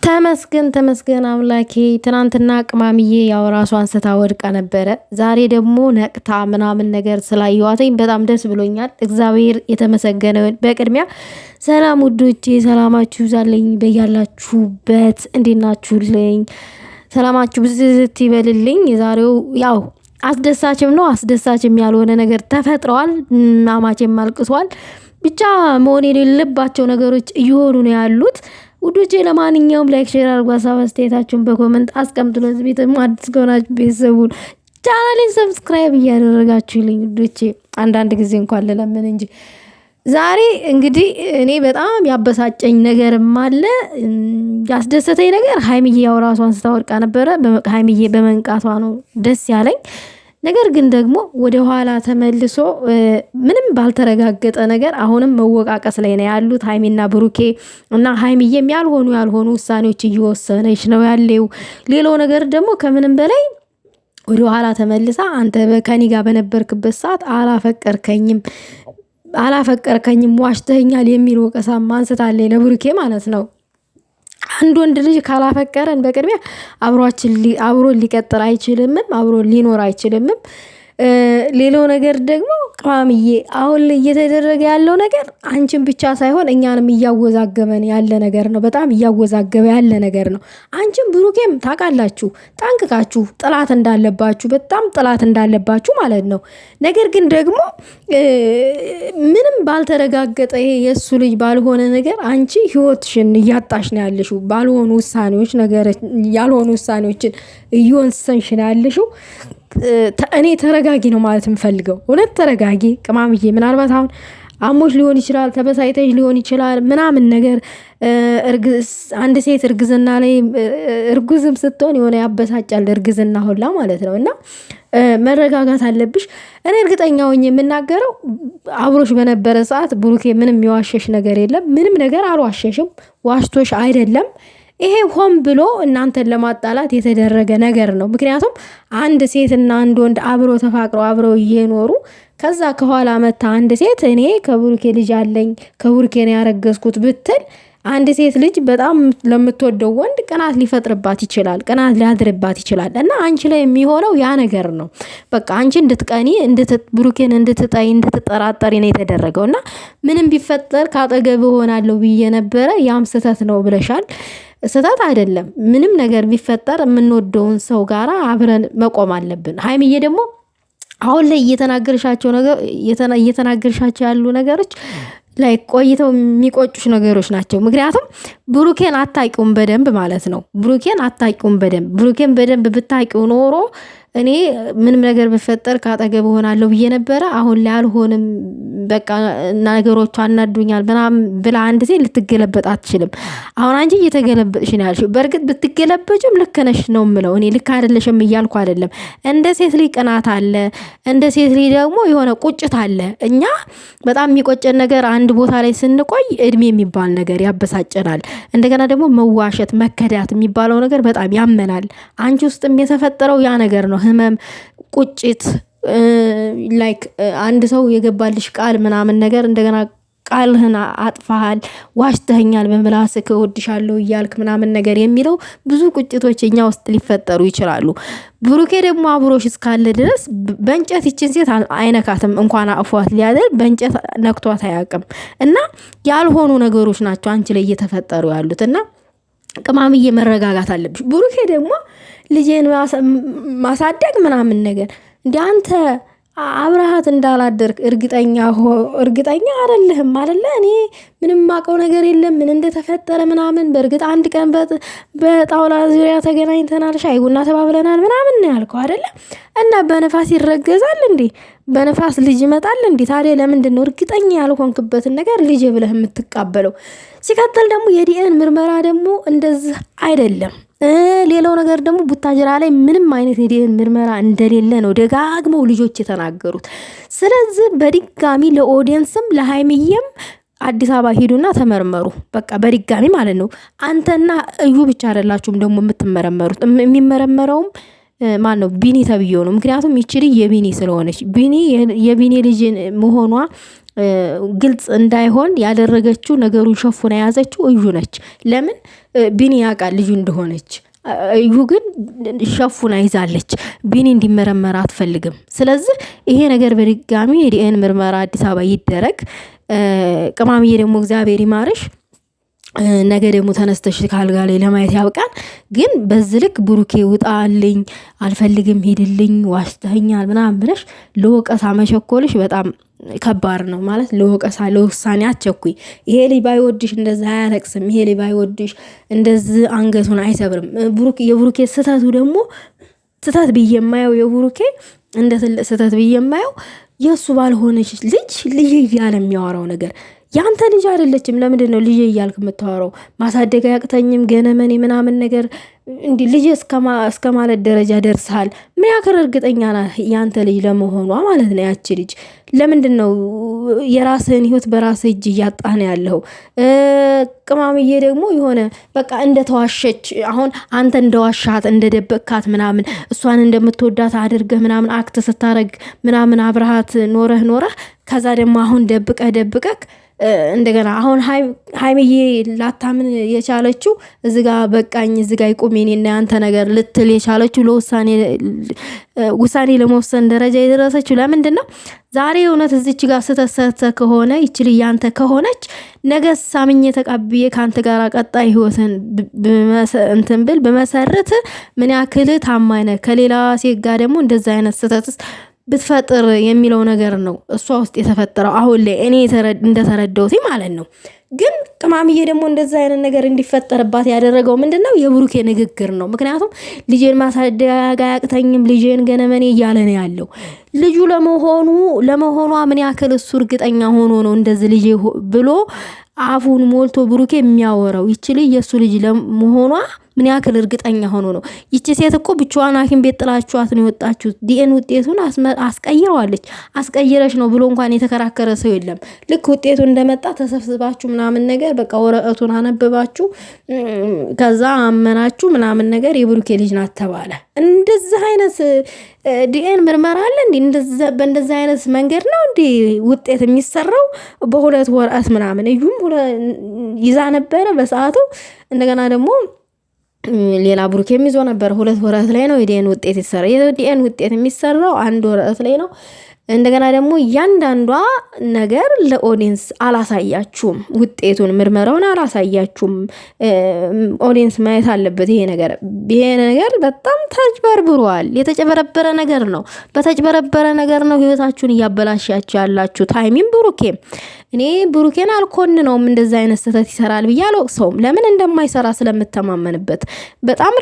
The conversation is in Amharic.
ተመስገን አምላኬ። ትናንትና ቅማምዬ ያው ራሷን ስታ ወድቃ ነበረ። ዛሬ ደግሞ ነቅታ ምናምን ነገር ስላየዋተኝ በጣም ደስ ብሎኛል። እግዚአብሔር የተመሰገነውን። በቅድሚያ ሰላም ውዶቼ፣ ሰላማችሁ ይዛለኝ በያላችሁበት። እንዴት ናችሁልኝ? ሰላማችሁ ብዝት ይበልልኝ። የዛሬው ያው አስደሳችም ነው አስደሳችም ያልሆነ ነገር ተፈጥረዋል። ማማቼም አልቅሷል። ብቻ መሆን የሌለባቸው ነገሮች እየሆኑ ነው ያሉት። ውዶቼ ለማንኛውም ላይክ ሼር አድርጉ፣ ሀሳብ አስተያየታችሁን በኮሜንት አስቀምጡ። ለዚህ ቤት አዲስ ከሆናችሁ ቤተሰቡን ቻናሌን ሰብስክራይብ እያደረጋችሁልኝ ውዶቼ፣ አንዳንድ ጊዜ እንኳን ልለምን እንጂ ዛሬ እንግዲህ እኔ በጣም ያበሳጨኝ ነገርም አለ ያስደሰተኝ ነገር ሀይሚዬ ያው ራሷን ስታወድቃ ነበረ። ሀይሚዬ በመንቃቷ ነው ደስ ያለኝ። ነገር ግን ደግሞ ወደ ኋላ ተመልሶ ምንም ባልተረጋገጠ ነገር አሁንም መወቃቀስ ላይ ነው ያሉት ሀይሚና ብሩኬ እና ሀይሚዬም ያልሆኑ ውሳኔዎች እየወሰነች ነው ያለው። ሌላው ነገር ደግሞ ከምንም በላይ ወደ ኋላ ተመልሳ አንተ ከኔ ጋር በነበርክበት ሰዓት አላፈቀርከኝም ዋሽተኛል የሚል ወቀሳ አንስታለች ለብሩኬ ማለት ነው። አንድ ወንድ ልጅ ካላፈቀረን በቅድሚያ አብሮ ሊቀጥል አይችልምም፣ አብሮ ሊኖር አይችልምም። ሌላው ነገር ደግሞ ቅማምዬ አሁን ላይ እየተደረገ ያለው ነገር አንቺን ብቻ ሳይሆን እኛንም እያወዛገበን ያለ ነገር ነው። በጣም እያወዛገበ ያለ ነገር ነው። አንቺን ብሩኬም ታውቃላችሁ ጠንቅቃችሁ ጥላት እንዳለባችሁ፣ በጣም ጥላት እንዳለባችሁ ማለት ነው። ነገር ግን ደግሞ ምንም ባልተረጋገጠ ይሄ የእሱ ልጅ ባልሆነ ነገር አንቺ ህይወትሽን እያጣሽ ነው ያለሽው። ባልሆኑ ውሳኔዎች ያልሆኑ ውሳኔዎችን እየወሰንሽ ነው ያለሽው። እኔ ተረጋጊ ነው ማለት የምፈልገው። እውነት ተረጋጊ ቅማምዬ። ምናልባት አሁን አሞሽ ሊሆን ይችላል፣ ተበሳይተሽ ሊሆን ይችላል ምናምን ነገር። አንድ ሴት እርግዝና ላይ እርጉዝም ስትሆን የሆነ ያበሳጫል እርግዝና ሁላ ማለት ነው። እና መረጋጋት አለብሽ። እኔ እርግጠኛ ሆኜ የምናገረው አብሮሽ በነበረ ሰዓት ብሩኬ ምንም የዋሸሽ ነገር የለም። ምንም ነገር አልዋሸሽም፣ ዋሽቶሽ አይደለም። ይሄ ሆን ብሎ እናንተን ለማጣላት የተደረገ ነገር ነው። ምክንያቱም አንድ ሴትና አንድ ወንድ አብሮ ተፋቅረው አብረው እየኖሩ ከዛ ከኋላ መታ አንድ ሴት እኔ ከብሩኬ ልጅ አለኝ ከብሩኬ ነው ያረገዝኩት ብትል አንድ ሴት ልጅ በጣም ለምትወደው ወንድ ቅናት ሊፈጥርባት ይችላል፣ ቅናት ሊያድርባት ይችላል። እና አንቺ ላይ የሚሆነው ያ ነገር ነው። በቃ አንቺ እንድትቀኒ ብሩኬን እንድትጠይ እንድትጠራጠሪ ነው የተደረገው። እና ምንም ቢፈጠር ካጠገብ ሆናለሁ ብዬ ነበረ፣ ያም ስህተት ነው ብለሻል። ስህተት አይደለም። ምንም ነገር ቢፈጠር የምንወደውን ሰው ጋራ አብረን መቆም አለብን። ሀይሚዬ ደግሞ አሁን ላይ እየተናገርሻቸው ያሉ ነገሮች ላይ ቆይተው የሚቆጩሽ ነገሮች ናቸው። ምክንያቱም ብሩኬን አታቂውም በደንብ ማለት ነው። ብሩኬን በደንብ ብታቂው ኖሮ እኔ ምንም ነገር ብፈጠር ካጠገብ ሆናለሁ ብዬ ነበረ። አሁን ላይ አልሆንም፣ በቃ ነገሮቹ አናዱኛል ምናምን ብላ አንድ ሴት ልትገለበጥ አትችልም። አሁን አንቺ እየተገለበጥሽ ነው ያልሽው። በእርግጥ ብትገለበጭም ልክ ነሽ ነው የምለው እኔ። ልክ አይደለሽም እያልኩ አይደለም። እንደ ሴት ልጅ ቅናት አለ፣ እንደ ሴት ልጅ ደግሞ የሆነ ቁጭት አለ። እኛ በጣም የሚቆጨን ነገር አንድ ቦታ ላይ ስንቆይ እድሜ የሚባል ነገር ያበሳጨናል። እንደገና ደግሞ መዋሸት፣ መከዳት የሚባለው ነገር በጣም ያመናል። አንቺ ውስጥም የተፈጠረው ያ ነገር ነው። ህመም፣ ቁጭት፣ ላይክ አንድ ሰው የገባልሽ ቃል ምናምን ነገር እንደገና ቃልህን አጥፋሃል፣ ዋሽተኛል፣ በምላስህ እወድሻለሁ እያልክ ምናምን ነገር የሚለው ብዙ ቁጭቶች እኛ ውስጥ ሊፈጠሩ ይችላሉ። ብሩኬ ደግሞ አብሮሽ እስካለ ድረስ በእንጨት ይችን ሴት አይነካትም። እንኳን አፏት ሊያደር በእንጨት ነክቷት አያውቅም። እና ያልሆኑ ነገሮች ናቸው አንቺ ላይ እየተፈጠሩ ያሉት። እና ቅማምዬ መረጋጋት አለብሽ። ብሩኬ ደግሞ ልጄን ማሳደግ ምናምን ነገር እንደ አንተ አብረሃት እንዳላደርክ እርግጠኛ አይደለህም አይደለ? እኔ ምንም ማቀው ነገር የለም ምን እንደተፈጠረ ምናምን። በእርግጥ አንድ ቀን በጣውላ ዙሪያ ተገናኝተናል፣ ሻይ ቡና ተባብለናል ምናምን ነው ያልከው አይደለ? እና በነፋስ ይረገዛል እንዴ? በነፋስ ልጅ ይመጣል እንዴ? ታዲያ ለምንድን ነው እርግጠኛ ያልሆንክበትን ነገር ልጅ ብለህ የምትቃበለው? ሲቀጥል ደግሞ የዲኤን ምርመራ ደግሞ እንደዚህ አይደለም። ሌላው ነገር ደግሞ ቡታጅራ ላይ ምንም አይነት የዲኤን ምርመራ እንደሌለ ነው ደጋግመው ልጆች የተናገሩት። ስለዚህ በድጋሚ ለኦዲየንስም ለሃይሚዬም አዲስ አበባ ሂዱና ተመርመሩ። በቃ በድጋሚ ማለት ነው። አንተና እዩ ብቻ አይደላችሁም ደግሞ የምትመረመሩት። የሚመረመረውም ማን ነው ቢኒ ተብዬው ነው። ምክንያቱም ይችል የቢኒ ስለሆነች የቢኒ ልጅ መሆኗ ግልጽ እንዳይሆን ያደረገችው ነገሩን ሸፉና የያዘችው እዩ ነች። ለምን ቢኒ ያውቃል ልጁ እንደሆነች። እዩ ግን ሸፉና ይዛለች። ቢኒ እንዲመረመር አትፈልግም። ስለዚህ ይሄ ነገር በድጋሚ የዲኤን ምርመራ አዲስ አበባ ይደረግ። ቅማምዬ ደግሞ እግዚአብሔር ይማርሽ። ነገ ደግሞ ተነስተሽ ካልጋ ላይ ለማየት ያብቃን። ግን በዚህ ልክ ብሩኬ ውጣልኝ፣ አልፈልግም፣ ሂድልኝ፣ ዋሽተኛል ምናምን ብለሽ ለወቀሳ መቸኮልሽ በጣም ከባድ ነው። ማለት ለወቀሳ ለውሳኔ አትቸኩይ። ይሄ ልጅ ባይወድሽ እንደዛ አያለቅስም። ይሄ ልጅ ባይወድሽ እንደዚህ አንገቱን አይሰብርም። የብሩኬ ስህተቱ ደግሞ ስህተት ብዬ የማየው የብሩኬ እንደ ትልቅ ስህተት ብዬ የማየው የእሱ ባልሆነች ልጅ እያለ የሚያወራው ነገር ያንተ ልጅ አይደለችም። ለምንድን ነው ልጅ እያልክ የምታወራው? ማሳደግ አያቅተኝም ገነመኔ ምናምን ነገር እንዲህ ልጅ እስከ ማለት ደረጃ ደርሰሃል። ምን ያክል እርግጠኛ ናት ያንተ ልጅ ለመሆኗ ማለት ነው? ያቺ ልጅ ለምንድን ነው የራስህን ህይወት በራስህ እጅ እያጣህ ነው ያለው? ቅማምዬ ደግሞ የሆነ በቃ እንደተዋሸች አሁን አንተ እንደዋሻት እንደደበቅካት ምናምን እሷን እንደምትወዳት አድርገህ ምናምን አክት ስታረግ ምናምን አብረሃት ኖረህ ከዛ ደግሞ አሁን ደብቀህ እንደገና አሁን ሀይምዬ ላታምን የቻለችው እዚጋ በቃኝ እዚጋ ይቁም የኔና ያንተ ነገር ልትል የቻለችው ውሳኔ ለመወሰን ደረጃ የደረሰችው ለምንድን ነው? ዛሬ እውነት እዚች ጋር ስተሰተ ከሆነ ይችል ያንተ ከሆነች ነገ ሳምኜ ተቀብዬ ከአንተ ጋር ቀጣይ ህይወትን እንትን ብል በመሰረት ምን ያክል ታማኝ ነህ? ከሌላ ሴት ጋር ደግሞ እንደዛ አይነት ስተትስ ብትፈጥር የሚለው ነገር ነው እሷ ውስጥ የተፈጠረው አሁን ላይ እኔ እንደተረዳሁት ማለት ነው። ግን ቅማምዬ ደግሞ እንደዛ አይነት ነገር እንዲፈጠርባት ያደረገው ምንድነው? የብሩኬ ንግግር ነው። ምክንያቱም ልጄን ማሳደግ አያቅተኝም ልጄን ገነመኔ እያለ ነው ያለው። ልጁ ለመሆኗ ምን ያክል እሱ እርግጠኛ ሆኖ ነው እንደዚህ ልጄ ብሎ አፉን ሞልቶ ብሩኬ የሚያወራው? ይችል የእሱ ልጅ ለመሆኗ ምን ያክል እርግጠኛ ሆኖ ነው? ይቺ ሴት እኮ ብቻዋን ሐኪም ቤት ጥላችኋት ነው የወጣችሁ። ዲኤን ውጤቱን አስቀይረዋለች። አስቀይረሽ ነው ብሎ እንኳን የተከራከረ ሰው የለም። ልክ ውጤቱ እንደመጣ ተሰብስባችሁ ምናምን ነገር በቃ ወረቀቱን አነበባችሁ፣ ከዛ አመናችሁ ምናምን ነገር የብሩኬ ልጅ ናት ተባለ። እንደዚህ አይነት ዲኤን ምርመራ አለ እንዴ? በእንደዚህ አይነት መንገድ ነው እንዴ ውጤት የሚሰራው? በሁለት ወረቀት ምናምን እዩም ይዛ ነበረ በሰዓቱ። እንደገና ደግሞ ሌላ ብሩኬም ይዞ ነበር። ሁለት ወረቀት ላይ ነው የዲኤን ውጤት ይሰራል። የዲኤን ውጤት የሚሰራው አንድ ወረቀት ላይ ነው። እንደገና ደግሞ እያንዳንዷ ነገር ለኦዲየንስ አላሳያችሁም። ውጤቱን ምርመራውን አላሳያችሁም። ኦዲየንስ ማየት አለበት። ይሄ ነገር በጣም ተጭበርብሯል። የተጨበረበረ ነገር ነው። በተጭበረበረ ነገር ነው ህይወታችሁን እያበላሻችሁ ያላችሁ ታይሚም ብሩኬም። እኔ ብሩኬን አልኮንነውም እንደዛ አይነት ስህተት ይሰራል ብዬ አልወቅሰውም። ለምን እንደማይሰራ ስለምተማመንበት በጣም